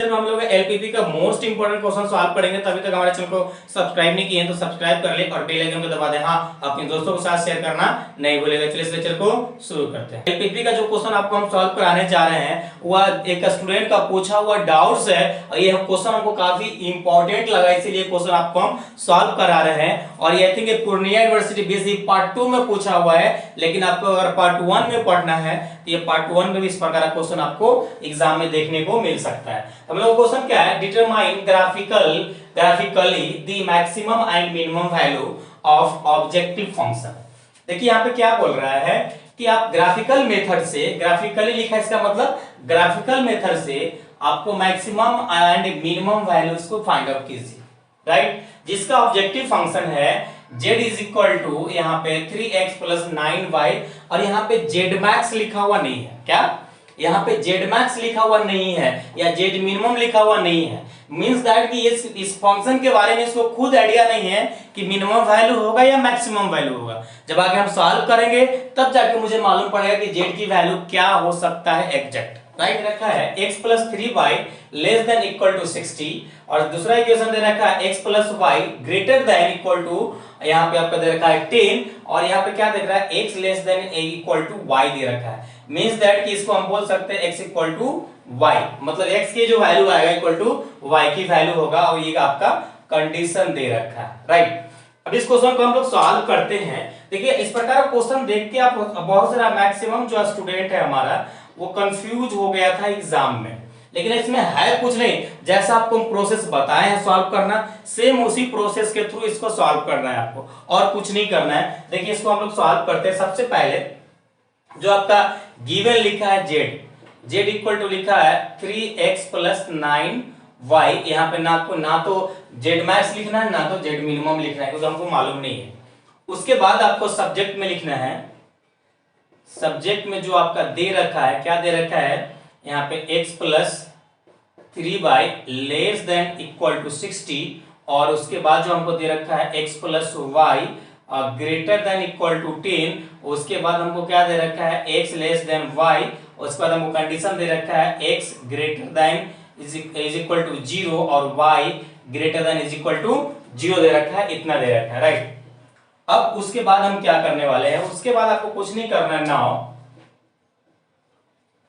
हम लोग एलपीपी का मोस्ट इंपोर्टेंट क्वेश्चन सॉल्व करेंगे। तभी तक हमारे चैनल को सब्सक्राइब नहीं किए हैं तो सब्सक्राइब कर ले और बेल आइकन को दबा दे। हाँ, अपने दोस्तों के साथ शेयर करना नहीं भूलेगा। चलिए इस लेक्चर को शुरू करते हैं। एलपीपी का जो क्वेश्चन आपको हम सॉल्व कराने जा रहे हैं वह एक स्टूडेंट का पूछा हुआ डाउट्स है और ये क्वेश्चन हमको काफी इंपॉर्टेंट लगा, इसीलिए क्वेश्चन आपको हम सॉल्व करा रहे हैं। और ये think Purnia university BSc part 2 में पूछा हुआ है, लेकिन आपको अगर पार्ट 1 में पढ़ना है तो ये पार्ट 1 में भी इस प्रकार का क्वेश्चन आपको एग्जाम में देखने को मिल सकता है। हम लोग क्वेश्चन क्या है, determine graphically the maximum and minimum value of objective function. देखिए यहाँ पे क्या बोल रहा है कि आप ग्राफिकल मेथड से, ग्राफिकली लिखा है इसका मतलब ग्राफिकल मेथड से आपको मैक्सिमम एंड मिनिमम वैल्यूज को फाइंड आउट कीजिए, राइट। जिसका ऑब्जेक्टिव फंक्शन है z इज इक्वल टू यहाँ पे 3x प्लस 9y और यहाँ पे z मैक्स लिखा हुआ नहीं है। क्या यहाँ पे z मैक्स लिखा हुआ नहीं है या z मिनिमम लिखा हुआ नहीं है, मींस दैट कि इस फंक्शन के बारे में इसको खुद आइडिया नहीं है कि मिनिमम वैल्यू होगा या मैक्सिमम वैल्यू होगा। जब आगे हम सॉल्व करेंगे तब जाके मुझे मालूम पड़ेगा कि z की वैल्यू क्या हो सकता है एग्जैक्ट, राइट। रखा है x plus 3y less than equal to 60 और दूसरा इक्वेशन दे रखा है x plus y greater than equal to, यहाँ पे आपका दे रखा है 10 और यहाँ पे क्या देख रहा है x less than equal to y दे रखा है। मींस दैट कि इसको हम बोल सकते हैं x इक्वल टू y, मतलब x की जो वैल्यू आएगा इक्वल टू y की वैल्यू होगा और ये आपका कंडीशन दे रखा है, राइट। अब इस क्वेश्चन को हम लोग सॉल्व करते हैं। देखिए इस प्रकार का क्वेश्चन देख के आप बहुत सारा मैक्सिमम जो स्टूडेंट है हमारा वो कंफ्यूज हो गया था एग्जाम में, लेकिन इसमें है कुछ नहीं, जैसा आपको हम प्रोसेस बताए हैं सॉल्व करना, सेम उसी प्रोसेस के थ्रू इसको सॉल्व करना है आपको, और कुछ नहीं करना है। देखिए इसको हम लोग सॉल्व करते हैं। सबसे पहले जो आपका गिवन लिखा है z इक्वल टू लिखा है 3x प्लस 9y, यहाँ पे ना तो z मैक्स लिखना है ना तो z मिनिमम लिखना है क्योंकि हमको मालूम नहीं है। उसके बाद आपको सब्जेक्ट में लिखना है, सब्जेक्ट में जो आपका दे रखा है, क्या दे रखा है यहाँ पे x plus 3y less than equal to 60 और उसके बाद जो हमको दे रखा है x plus y greater than equal to 10, उसके बाद हमको क्या दे रखा है x लेस देन y, उसके बाद हमको कंडीशन दे रखा है x greater than is equal to 0 और y greater than is equal to 0 दे रखा है, इतना दे रखा है, राइट। अब उसके बाद हम क्या करने वाले हैं, उसके बाद आपको कुछ नहीं करना है।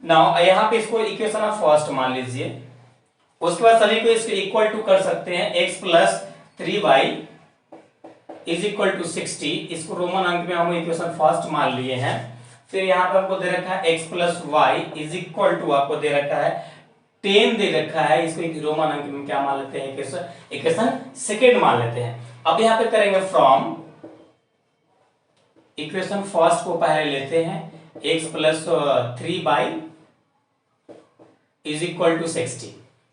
नाउ यहाँ पे इसको इक्वेशन ऑफ फर्स्ट मान लीजिए, उसके बाद सभी को इसको इक्वल टू कर सकते हैं x plus 3y is equal to 60, इसको रोमन अंक में हम इक्वेशन फर्स्ट मान लिए हैं। फिर यहाँ पे हमको दे रखा है x plus y is equal to आपको दे रखा है 10 दे रखा है, इसको रोमन अंक में क्या मान लेते हैं, इक्वेशन सेकेंड मान लेते हैं। अब यहाँ पे करेंगे फ्रॉम इक्वेशन फर्स्ट को पहले लेते हैं, x plus 3y is equal to 60।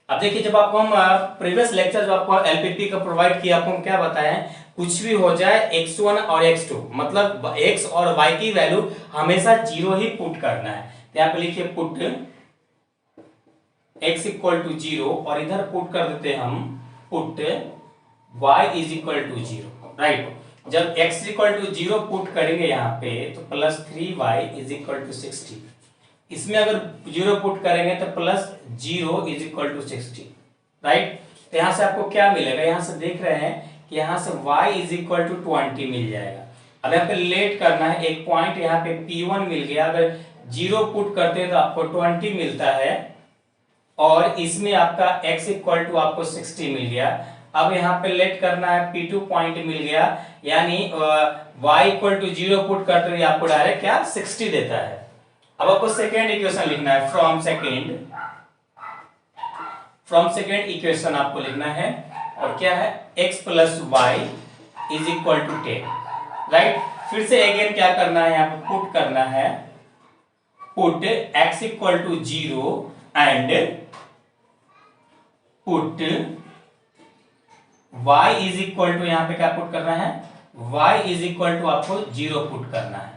अब देखिए जब आपको हम प्रीवियस लेक्चर जो आपको एलपीपी का प्रोवाइड किया, आपको हम क्या बताया है, कुछ भी हो जाए x1 और x2 मतलब x और y की वैल्यू हमेशा 0 ही पुट करना है। तो यहाँ पे लिखिए पुट x इक्वल टू 0 और इधर पुट कर देते हैं हम put y is equal to 0, right. जब x इक्वल टू 0 पुट करेंगे यहाँ पे तो plus 3y is equal to 60, इसमें अगर 0 पुट करेंगे तो plus 0 is equal to 60, right. तो यहाँ से आपको क्या मिलेगा, यहाँ से देख रहे हैं कि यहाँ से y इज इक्वल टू 20 मिल जाएगा। अब यहाँ पे लेट करना है, एक पॉइंट यहाँ पे P1 मिल गया, अगर 0 पुट करते हैं तो आपको 20 मिलता है और इसमें आपका x इक्वल टू आपको 60 मिल गया। अब यहाँ पे लेट करना है, P2 पॉइंट मिल गया, यानी y इक्वल टू 0 पुट करते हुए आपको डायरेक्ट क्या 60 देता है। अब आपको सेकेंड इक्वेशन लिखना है, फ्रॉम सेकेंड इक्वेशन आपको लिखना है और क्या है x plus y is equal to 10, right. फिर से अगेन क्या करना है, यहाँ पे पुट करना है, put x equal to 0 and put y is equal to, यहाँ पे क्या पुट करना है, y इज इक्वल टू आपको 0 पुट करना है।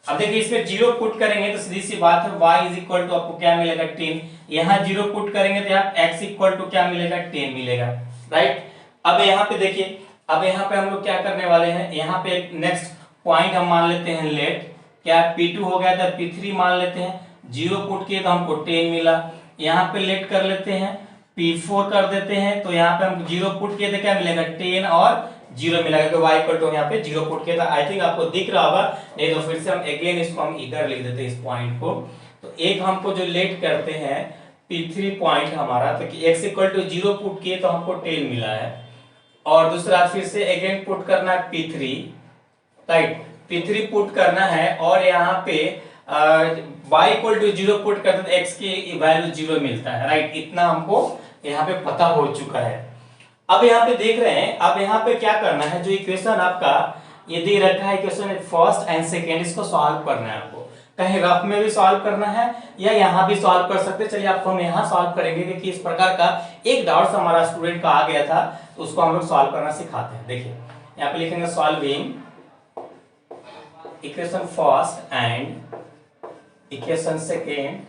अब देखिए इसमें 0 पुट करेंगे तो सीधी सी बात है y इज इक्वल टू आपको क्या मिलेगा 10, यहाँ 0 पुट करेंगे तो यहाँ x इक्वल टू क्या मिलेगा 10 मिलेगा, राइट। अब यहाँ पे देखिए, अब यहाँ पे हम लोग क्या करने वाले हैं, यहाँ पे एक नेक्स्ट पॉइंट हम मान लेते हैं लेट, क्या P2 हो गया था P3 मान लेते हैं, 0 पुट किए तो हमको 10 मिला, यहाँ पे लेट कर लेते हैं, P4 कर देते हैं, तो यहाँ पे हम 0 पुट किए थे, क्या मिलेगा 10 और 0 मिलेगा, तो y इक्वल टू यहाँ पे 0 पुट किया था। आई थिंक आपको दिख रहा होगा, नहीं तो फिर से हम अगेन इसको हम इधर लिख देते हैं इस पॉइंट को। तो एक हमको जो लेट करते हैं P3 पॉइंट हमारा, तो x इक्वल टू 0 पुट किए तो हमको 10 मिला है, और दूसरा फिर से अगेन पुट करना है P3, राइट, P3 पुट करना है, और यहाँ पे y इक्वल टू 0 पुट करते तो x की वैल्यू 0 मिलता है, राइट। इतना हमको यहाँ पे पता हो चुका है। अब यहाँ पे देख रहे हैं, अब यहाँ पे क्या करना है, जो इक्वेशन आपका ये दे रखा है इक्वेशन फर्स्ट एंड सेकेंड, इसको सॉल्व करना है आपको। कहीं रफ में भी सॉल्व करना है या यहाँ भी सॉल्व कर सकते हैं। चलिए आपको हम यहाँ सॉल्व करेंगे, क्योंकि इस प्रकार का एक डाउट हमारा स्टूडेंट का आ गया था, तो उसको हम लोग सॉल्व करना सिखाते हैं। देखिए यहाँ पे लिखेंगे solving equation first and equation second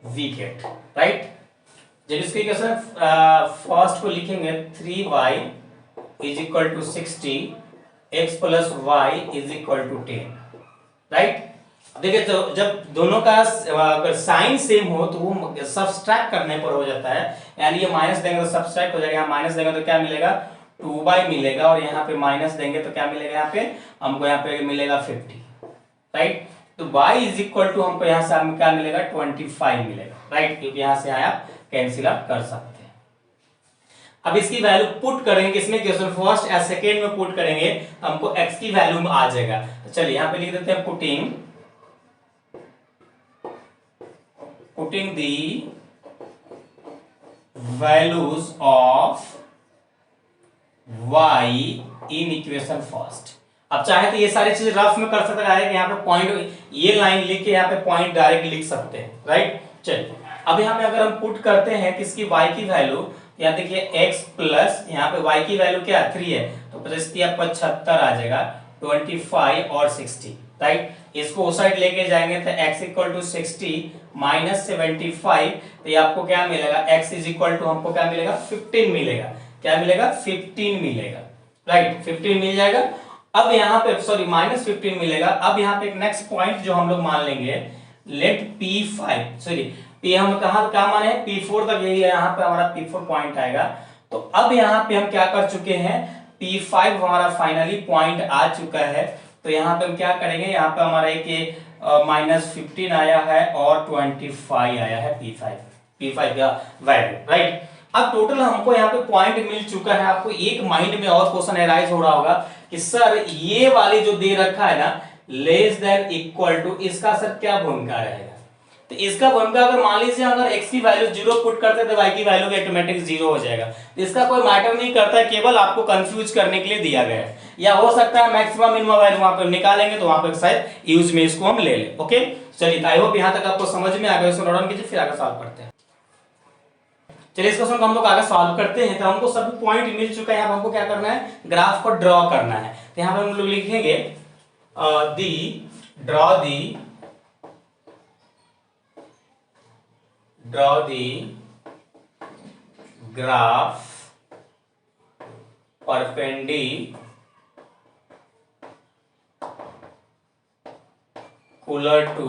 we get, right. जब इसके इक्वेशन फर्स्ट को लिखेंगे 3y is equal to 60, x plus y is equal to 10, right. देखिए तो जब दोनों का अगर साइन सेम हो तो वो सब्सट्रैक्ट करने पर हो जाता है, यानी ये माइनस देंगे तो सब्सट्रैक्ट हो जाएगा, यहाँ माइनस देंगे तो क्या मिलेगा 2y मिलेगा, और यहाँ पे माइनस देंगे तो क्या मिलेगा, यहाँ पे हमको यहाँ पे मिलेगा 50, राइट। तो y इज इक्वल टू हमको यहाँ से क्या मिलेगा 25 मिलेगा, राइट, क्योंकि यहाँ से आप कैंसिल आउट कर सकते हैं। अब इसकी वैल्यू पुट करेंगे किसमें, क्वेश्चन फर्स्ट या सेकेंड में पुट करेंगे, हमको x की वैल्यू में आ जाएगा। तो चलिए यहाँ पे लिख देते हैं putting the values of y in equation first. अब चाहे तो ये सारी चीजें रफ में कर सकते हैं, यहाँ पे पॉइंट ये लाइन लिख के यहाँ पे पॉइंट डायरेक्ट लिख सकते हैं, राइट। चलिए अब यहाँ पे अगर हम पुट करते हैं किसकी y की वैल्यू, यहाँ देखिए x प्लस यहाँ पे y की वैल्यू क्या 3 है, तो 75 आ जाएगा, 25 और 60, राइट। इसको उस साइड लेके जाएंगे तो x इक्वल टू 60 माइनस 75, तो ये आपको क्या मिलेगा, x इज इक्वल टू हमको क्या मिलेगा 15 मिलेगा, क्या मिलेगा 15 मिलेगा, राइट, 15 मिल जाएगा। अब यहाँ पे सॉरी माइनस 15 मिलेगा। अब यहाँ पे एक नेक्स्ट पॉइंट जो हम लोग मान लेंगे, लेट P5 सॉरी P हम कहाँ क्या माने P4 तक, यही है यहाँ पे हमारा P4 पॉइंट आएगा। तो अब यहाँ पे हम क्या कर चुके हैं, P5 हमारा फाइनली पॉइंट आ चुका है, तो यहाँ पे हम क्या करेंगे, यहाँ पे हमारा एक माइनस 15 आया है और 25 आया है P5 का वैल्यू, राइट। अब टोटल हमको यहाँ पे पॉइंट मिल चुका है। आपको एक माइंड में और क्वेश्चन एराइज हो रहा होगा कि सर ये वाली जो दे रखा है ना लेस देन इक्वल टू, इसका सर क्या भूमिका रहेगा। तो इसका भूमिका अगर मान लीजिए अगर x की वैल्यू 0 पुट करते तो y की वैल्यू भी ऑटोमेटिक 0 हो जाएगा। तो इसका कोई मैटर नहीं करता है, केवल आपको कंफ्यूज करने के लिए दिया गया है, या हो सकता है मैक्सिमम मिनिमम वैल्यू वहां पे निकालेंगे तो वहां पे शायद यूज में इसको हम ले लें। ओके चलिए, आई होप यहां तक आपको समझ में आ गया। इसको नोट डाउन कीजिए, फिर आगे सॉल्व करते हैं। चलिए इस क्वेश्चन को हम लोग आगे सॉल्व करते हैं। तो हमको सभी पॉइंट मिल चुका है, यहाँ हमको क्या करना है, ग्राफ को ड्रॉ करना है। तो यहाँ पे हम लोग लिखेंगे draw the graph perpendicular to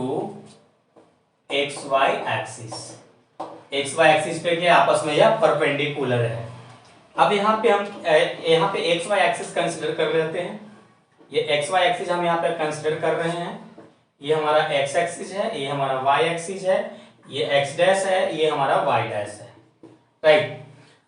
xy axis। xy axis पे क्या आपस में यह परपेंडिकुलर है। अब यहाँ पे हम xy एक्सिस कंसीडर कर लेते हैं। ये xy एक्सिस हम यहाँ पे कंसीडर कर रहे हैं। ये हमारा x एक्सिस है, ये हमारा y एक्सिस है, ये x डैश है, ये हमारा y डैश है, राइट।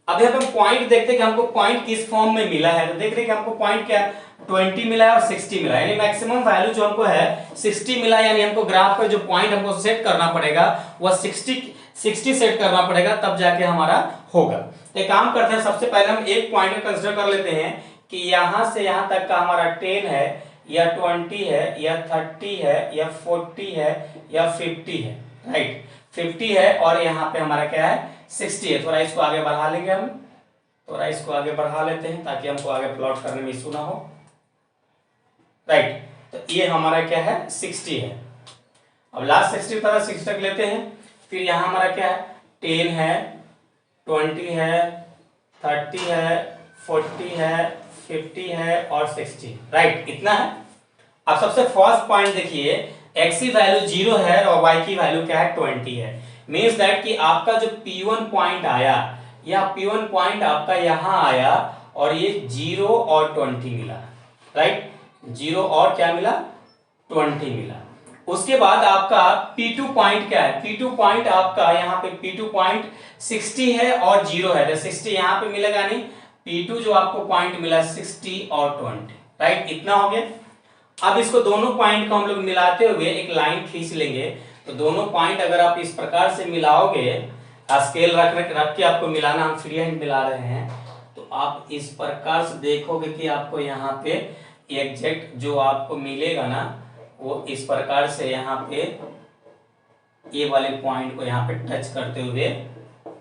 अब यहाँ पे हम पॉइंट देखते हैं कि हमको पॉइंट किस फॉर्म में मिला है। तो देख रहे हैं कि हमको पॉइंट क्या 20 मिला है और 60 मिला है, यानी मैक्सिमम वैल्यू जो हमको है 60 मिला है। यानी हमको ग्राफ पे जो पॉइंट हमको सेट करना पड़ेगा वह 60 सेट करना पड़ेगा, तब जाके हमारा होगा। तो एक काम करते हैं, सबसे पहले हम एक पॉइंट कंसीडर कर लेते हैं कि यहाँ से यहाँ तक का हमारा 10 है या 20 है या 30 है या 40 है या 50 है, राइट। 50 है और यहाँ पे हमारा क्या है 60 है। थोड़ा इसको आगे बढ़ा लेंगे, हम थोड़ा इसको आगे बढ़ा लेते हैं ताकि हमको आगे प्लॉट करने में इशू ना हो, राइट। तो ये हमारा क्या है 60 है। अब लास्ट 60 तरह 60 तक लेते हैं। फिर यहाँ हमारा क्या है 10 है, 20 है, 30 है, 40 है, 50 है और 60, राइट। इतना है। अब सबसे फर्स्ट पॉइंट देखिए, x की वैल्यू 0 है और y की वैल्यू क्या है 20 है। मीन्स दैट कि आपका जो P1 पॉइंट आया, या P1 पॉइंट आपका यहां आया और ये 0 और 20 मिला, राइट, 0 और क्या मिला, 20 मिला। उसके बाद आपका P2 पॉइंट क्या है, P2 पॉइंट आपका यहाँ पे P2 पॉइंट 60 है और 0 है, तो 60 यहाँ पे मिलेगा नहीं, P2 जो आपको पॉइंट मिला 60 और 20, राइट, इतना हो गया। अब इसको दोनों पॉइंट को हम लोग मिलाते हुए एक लाइन खींच लेंगे, तो दोनों पॉइंट अगर आप इस प्रकार से मिलाओगे, स्केल रख के आपको मिलाना, हम फ्री हैंड मिला रहे हैं, तो आप इस प्रकार से देखोगे कि आपको यहाँ पे एग्जैक्ट जो आपको मिलेगा ना, वो इस प्रकार से यहाँ पे ये वाले पॉइंट को यहाँ पे टच करते हुए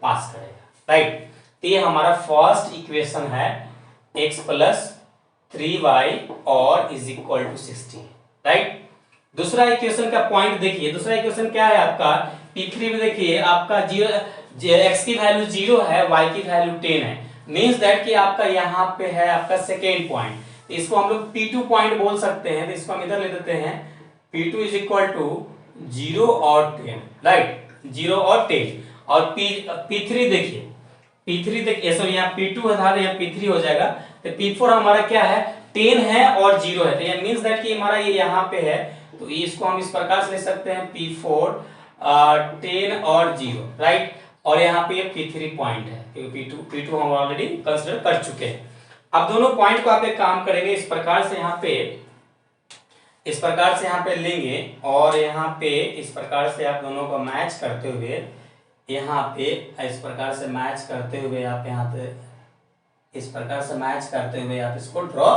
पास करेगा, राइट। तो ये हमारा फर्स्ट इक्वेशन है x प्लस 3y और इज इक्वल टू 60, राइट। दूसरा इक्वेशन का पॉइंट देखिए, दूसरा इक्वेशन क्या है आपका P3 में, देखिए आपका x की वैल्यू 0 है, y की वैल्यू 10 है, मींस दैट कि आपका यहाँ पे है आपका सेकेंड पॉइंट, तो इसको हम लोग P2 पॉइंट बोल सकते हैं, तो इसको हम इधर ले देते हैं, P2 इज इक्वल टू 0 और 10, राइट, 0 और 10। और P3 देखिए, P3 देखिए, सॉरी यहाँ P2 था, यहाँ P3 हो जाएगा, तो P4 हमारा क्या है, 10 है और 0 है, तो ये मींस दैट कि हमारा ये यहाँ पे है, तो इसको हम इस प्रकार से ले सकते हैं P4 10 और 0, राइट, और यहाँ पे ये P3 पॉइंट है, क्योंकि P2 हम ऑलरेडी कंसीडर कर चुके हैं। अब दोनों पॉइंट को आप एक काम करेंगे, इस प्रकार से यहाँ पे लेंगे, और यहाँ पे इस प्रकार से आप दोनों को मैच करते हुए, यहाँ पे इस प्रकार से मैच करते हुए आप यहाँ पे इस प्रकार से मैच करते हुए आप इसको ड्रॉ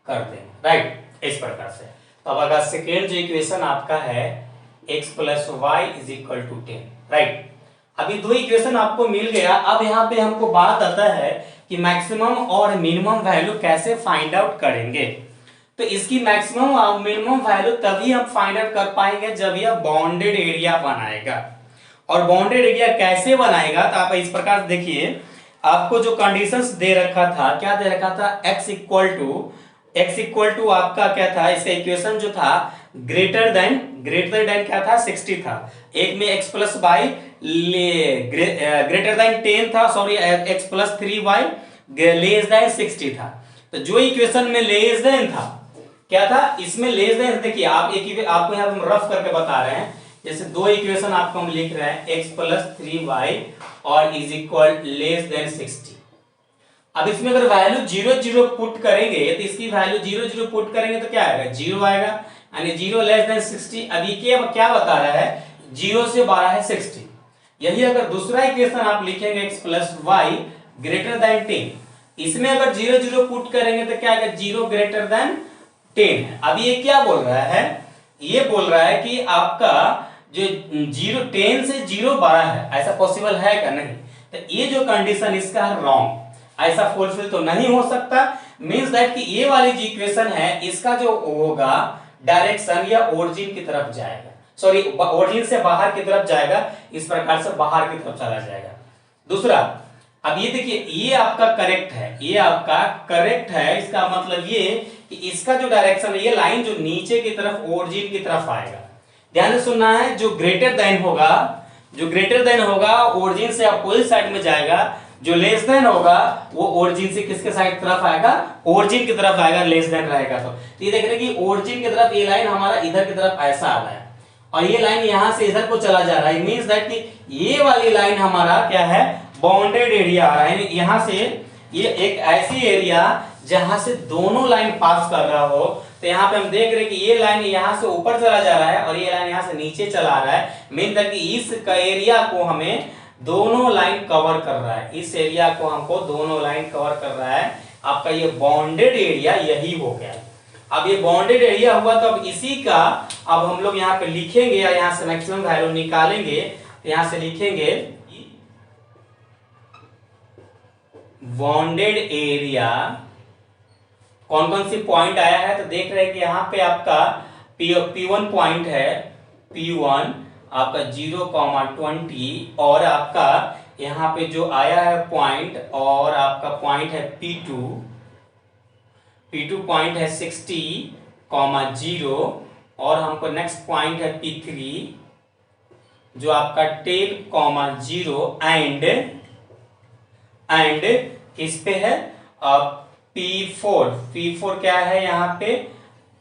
कर देंगे, राइट, इस प्रकार से। तो अब अगर सेकेंड जो इक्वेशन आपका है x plus y is equal to 10, right. अभी दो इक्वेशन आपको मिल गया। अब यहाँ पे हमको बात आता है कि मैक्सिमम और मिनिमम वैल्यू कैसे फाइंड आउट करेंगे। तो इसकी मैक्सिमम और मिनिमम वैल्यू तभी हम फाइंड आउट कर पाएंगे जब यह बाउंडेड एरिया बनाएगा। और बाउंडेड एरिया कैसे बनाएगा, तो आप इस प्रकार से देखिए, आपको जो कंडीशंस दे रखा था, क्या दे रखा था, x इक्वल टू आपका क्या था, इसका इक्वेशन जो था ग्रेटर देन क्या था, 60 था। एक में x plus y greater than 10 था, sorry x plus 3y less than 60 था। तो जो इक्वेशन में लेस देन था, क्या था, इसमें लेस देन, देखिए आप आपको यहाँ पे रफ करके बता रहे हैं, जैसे दो इक्वेशन आपको हम लिख रहे हैं, x प्लस 3y और इज इक्वल लेस देन 60। अब इसमें अगर वैल्यू 0 0 पुट करेंगे, तो इसकी वैल्यू 0 0 पुट करेंगे तो क्या आएगा, 0 आएगा, यानी 0 लेस देन 60। अब ये क्या बता रहा है, 0 से 12 है 60। यही अगर दूसरा इक्वेशन आप लिखेंगे x plus y greater than 10, इसमें अगर 0 0 पुट करेंगे तो क्या आएगा, 0 ग्रेटर देन 10 है। अब ये क्या बोल रहा है, ये बोल रहा है कि आपका जो 10 से 0 12 है, ऐसा पॉसिबल है क्या, नहीं। तो ये जो कंडीशन इसका है रॉन्ग, ऐसा फुलफिल तो नहीं हो सकता। मींस दैट कि ये वाली जो इक्वेशन है, इसका जो होगा डायरेक्शन या ओरिजिन की तरफ जाएगा, सॉरी ओरिजिन से बाहर की तरफ जाएगा, इस प्रकार से बाहर की तरफ चला जाएगा। दूसरा, अब ये देखिए, ये आपका करेक्ट है, ये आपका करेक्ट है, इसका मतलब ये कि इसका जो डायरेक्शन है, ये लाइन जो नीचे की तरफ ओरिजिन की तरफ आएगा। ध्यान से सुनना है, जो ग्रेटर देन होगा ओरिजिन से अपोजिट साइड में जाएगा, जो लेस देन होगा वो ओरिजिन से किसके साइड तरफ आएगा, ओरिजिन की तरफ आएगा, लेस देन रहेगा। तो ये देख रहे हैं कि ओरिजिन की तरफ ये लाइन हमारा इधर की तरफ ऐसा आ रहा है, और ये लाइन यहां से इधर को चला जा रहा है। मींस दैट कि ये वाली लाइन हमारा क्या है, बाउंडेड एरिया आ रहा है। यहां से ये एक ऐसी एरिया जहां से दोनों लाइन पास कर रहा हो, तो यहाँ पे हम देख रहे हैं कि ये लाइन यहाँ से ऊपर चला जा रहा है और ये लाइन यहाँ से नीचे चला रहा है। मीन दैट कि इस एरिया को हमें दोनों लाइन कवर कर रहा है, इस एरिया को हमको दोनों लाइन कवर कर रहा है। आपका ये बाउंडेड एरिया यही हो गया। अब ये बाउंडेड एरिया हुआ, तो अब इसी का अब हम लोग यहाँ पे लिखेंगे, या यहाँ से मैक्सिमम वैल्यू निकालेंगे, तो यहाँ से लिखेंगे बाउंडेड एरिया कौन कौन सी पॉइंट आया है। तो देख रहे हैं कि यहाँ पे आपका P1 पॉइंट है, P1 आपका 0,20, और आपका यहाँ पे जो आया है पॉइंट, और आपका पॉइंट है P2 पॉइंट है 60,0, और हमको नेक्स्ट पॉइंट है P3 जो आपका 10, 0 एंड किस पे है, P4 क्या है यहाँ पे,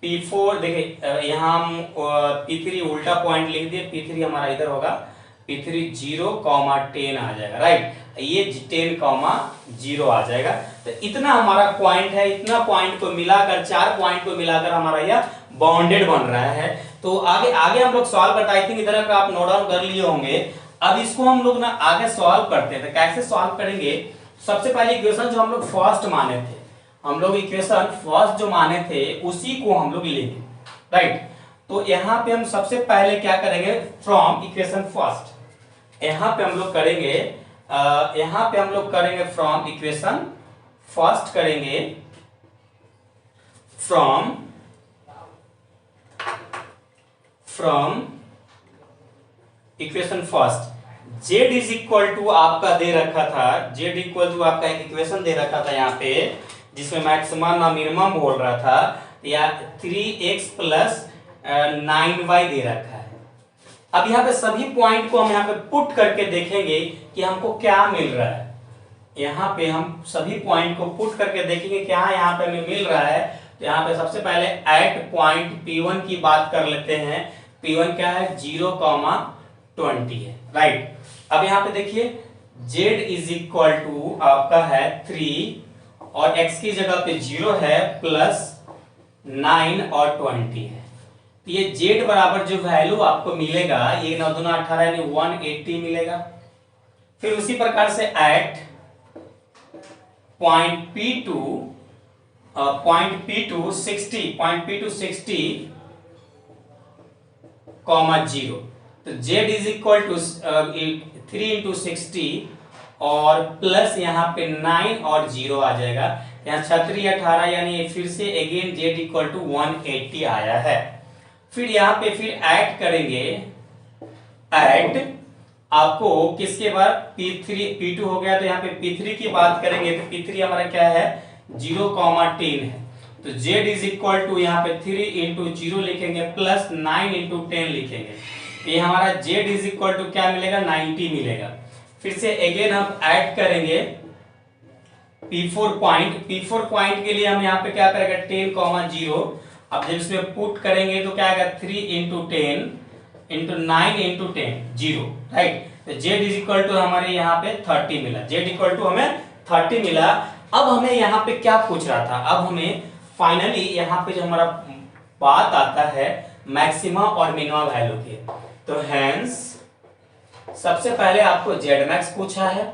P4 देखिए यहाँ हम P3 उल्टा पॉइंट लिख दिए, P3 हमारा इधर होगा, P3 0, 10 आ जाएगा, राइट, ये 10, 0 आ जाएगा। तो इतना हमारा पॉइंट है, इतना पॉइंट को मिलाकर, 4 पॉइंट को मिलाकर हमारा यह बाउंडेड बन रहा है। तो आगे आगे हम लोग सॉल्व करते हैं, आई थिंक इधर का आप नोट डाउन कर लिए होंगे। अब इसको हम लोग ना आगे सॉल्व करते हैं। तो कैसे सॉल्व करेंगे, सबसे पहले इक्वेशन जो हम लोग फर्स्ट माने थे, हम लोग इक्वेशन फर्स्ट जो माने थे उसी को हम लोग लेंगे, राइट। तो यहाँ पे हम सबसे पहले क्या करेंगे, फ्रॉम इक्वेशन फर्स्ट, यहाँ पे हम लोग करेंगे फ्रॉम इक्वेशन फर्स्ट करेंगे, from equation first. z is equal to आपका दे रखा था, z इक्वल टू आपका एक इक्वेशन दे रखा था यहाँ पे, जिसमें मैक्सिमम ना मिनिमम बोल रहा था, या 3x प्लस 9y दे रखा है। अब यहाँ पे सभी पॉइंट को हम यहाँ पे पुट करके देखेंगे कि हमको क्या मिल रहा है। यहाँ पे हम सभी पॉइंट को पुट करके देखेंगे क्या यहाँ पे हमें मिल रहा है। तो यहाँ पे सबसे पहले एट पॉइंट P1 की बात कर लेते हैं। P1 क्या है, 0, 20 है, राइट। अब यहाँ पे देखिए z इज इक्वल टू आपका है 3 और x की जगह पे 0 है, प्लस 9 और 20 है। तो ये z बराबर जो वैल्यू आपको मिलेगा, ये 9 दूना 18 यानी 180 मिलेगा। फिर उसी प्रकार से एट पॉइंट P2 60, 0, तो z is equal to 3 into 60 और प्लस यहाँ पे 9 और 0 आ जाएगा, यहाँ 36 18 यानी फिर से अगेन z इक्वल टू 180 आया है। फिर यहाँ पे फिर ऐड करेंगे, ऐड आपको किसके बाद P2 हो गया, तो यहाँ पे P3 की बात करेंगे। तो P3 हमारा क्या है, 0, 10 है। तो z इज इक्वल टू यहाँ पे 3 इंटू 0 लिखेंगे, प्लस 9 इंटू 10 लिखेंगे। ये हमारा z इज इक्वल टू क्या मिलेगा, 90 मिलेगा। फिर से अगेन हम ऐड करेंगे P4 पॉइंट के लिए हम यहाँ पे क्या करेंगे, 10, 0। अब जब इसमें पुट करेंगे तो क्या आएगा, 3 इंटू 10 इंटू 9 इंटू 10, 0, राइट। तो z इज इक्वल टू हमारे यहाँ पे 30 मिला, z इक्वल टू हमें 30 मिला। अब हमें यहाँ पे क्या पूछ रहा था, अब हमें फाइनली यहाँ पे जो हमारा बात आता है मैक्सिमा और मिनिमा वैल्यू की। तो हेंस सबसे पहले आपको z मैक्स पूछा है,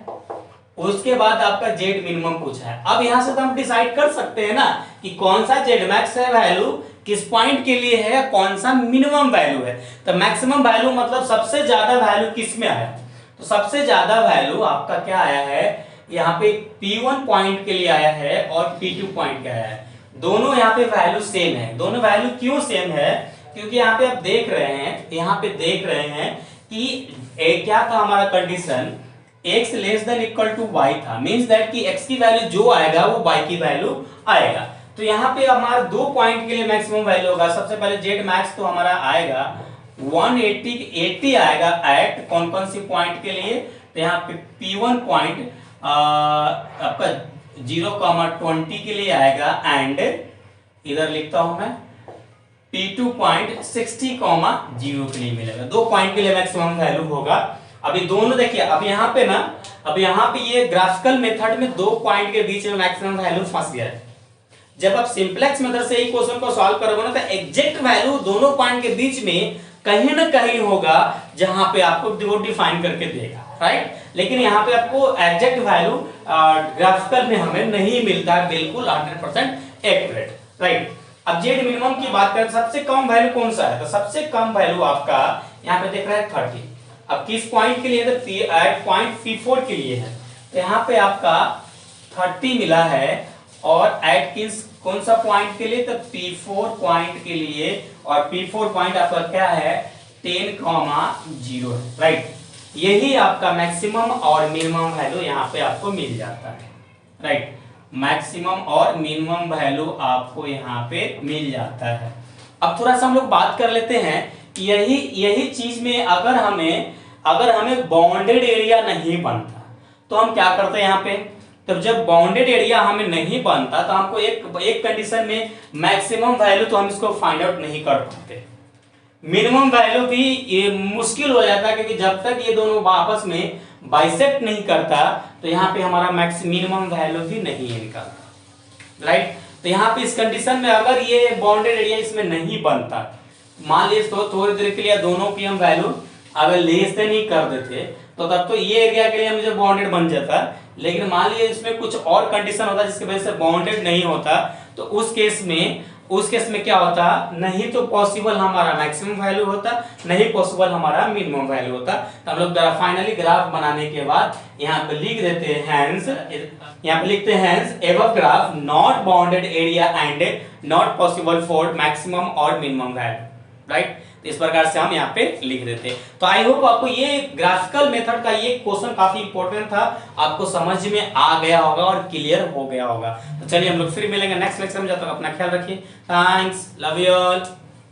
उसके बाद आपका z मिनिमम पूछा है। अब यहां से तो हम डिसाइड कर सकते हैं ना कि कौन सा z मैक्स है वैल्यू किस पॉइंट के लिए है, कौन सा मिनिमम वैल्यू है। तो मैक्सिमम वैल्यू मतलब सबसे ज्यादा वैल्यू किस में आया, तो सबसे ज्यादा वैल्यू आपका क्या आया है, यहाँ पे P1 पॉइंट के लिए आया है और P2 पॉइंट के आया है। दोनों यहाँ पे वैल्यू सेम है। दोनों वैल्यू क्यों सेम है, क्योंकि यहाँ पे आप देख रहे हैं कि क्या था हमारा condition, x less than equal to y था, मींस दैट कि x की वैल्यू जो आएगा वो y की वैल्यू आएगा। तो यहाँ पे हमारा 2 पॉइंट के लिए मैक्सिमम वैल्यू होगा। सबसे पहले z मैक्स तो हमारा आएगा 180 आएगा एट कौन सी पॉइंट के लिए, तो यहाँ पे P1 पॉइंट आपका 0, 20 के लिए आएगा, एंड इधर लिखता हूं मैं P2 पॉइंट 60, 0 के लिए मिलेगा। 2 पॉइंट के लिए मैक्सिमम वैल्यू होगा। अभी दोनों देखिए, अब यहाँ पे ये ग्राफिकल मेथड में 2 पॉइंट के बीच में मैक्सिमम वैल्यू फंस गया है। जब आप सिंपलेक्स मेथड से ही क्वेश्चन को सॉल्व करोगे ना, तो एग्जैक्ट वैल्यू दोनों पॉइंट के बीच में कहीं ना कहीं होगा जहां पे आपको वो डिफाइन करके देगा, राइट। लेकिन यहाँ पे आपको एग्जैक्ट वैल्यू ग्राफिकल में हमें नहीं मिलता है, बिल्कुल 100% एक्यूरेट, राइट। अब जेड मिनिमम की बात करें, सबसे कम वैल्यू कौन सा है, तो सबसे कम वैल्यू आपका यहाँ पे देख रहा है 30। अब किस पॉइंट के लिए, तो पॉइंट P4 के लिए है। तो यहाँ पे आपका 30 मिला है, और एट किस कौन सा पॉइंट के लिए, तो P4 पॉइंट के लिए, और P4 पॉइंट आपका क्या है, 10, 0 है, राइट। यही आपका मैक्सिमम और मिनिमम वैल्यू यहाँ पे आपको मिल जाता है, राइट। मैक्सिमम और मिनिमम वैल्यू आपको यहाँ पे मिल जाता है। अब थोड़ा सा हम लोग बात कर लेते हैं, यही चीज में अगर हमें अगर हमें बाउंडेड एरिया नहीं बनता तो हम क्या करते हैं यहाँ पे, तब जब बाउंडेड एरिया हमें नहीं बनता तो हमको एक कंडीशन में मैक्सिमम वैल्यू तो हम इसको फाइंड आउट नहीं कर पाते, मिनिमम वैल्यू भी ये मुश्किल हो जाता है, क्योंकि जब तक ये दोनों आपस में बाइसेक्ट नहीं करता तो यहाँ पे हमारा मिनिमम वैल्यू भी नहीं है निकलता, राइट। तो यहाँ पे इस कंडीशन में अगर ये बाउंडेड एरिया इसमें नहीं बनता, मान लीजिए तो थोड़ी देर के लिए दोनों की हम वैल्यू अगर लेस देन ही कर देते तो तब तो ये एरिया के लिए मुझे बाउंडेड बन जाता, लेकिन मान लीजिए इसमें कुछ और कंडीशन होता जिसकी वजह से बाउंडेड नहीं होता, तो उस केस में क्या होता, नहीं तो पॉसिबल हमारा मैक्सिमम वैल्यू होता, नहीं पॉसिबल हमारा मिनिमम वैल्यू होता। तो हम लोग फाइनली ग्राफ बनाने के बाद यहाँ पे लिख देते हैं हैंस, यहाँ पे लिखते हैं hence above graph not bounded area and not possible for maximum और मिनिमम वैल्यू, राइट। इस प्रकार से हम यहाँ पे लिख देते हैं। तो आई होप आपको ये ग्राफिकल मेथड का ये क्वेश्चन काफी इंपॉर्टेंट था, आपको समझ में आ गया होगा और क्लियर हो गया होगा। तो चलिए हम लोग फिर मिलेंगे नेक्स्ट लेक्चर में, जब तक अपना ख्याल रखिए, थैंक्स, लव यू ऑल।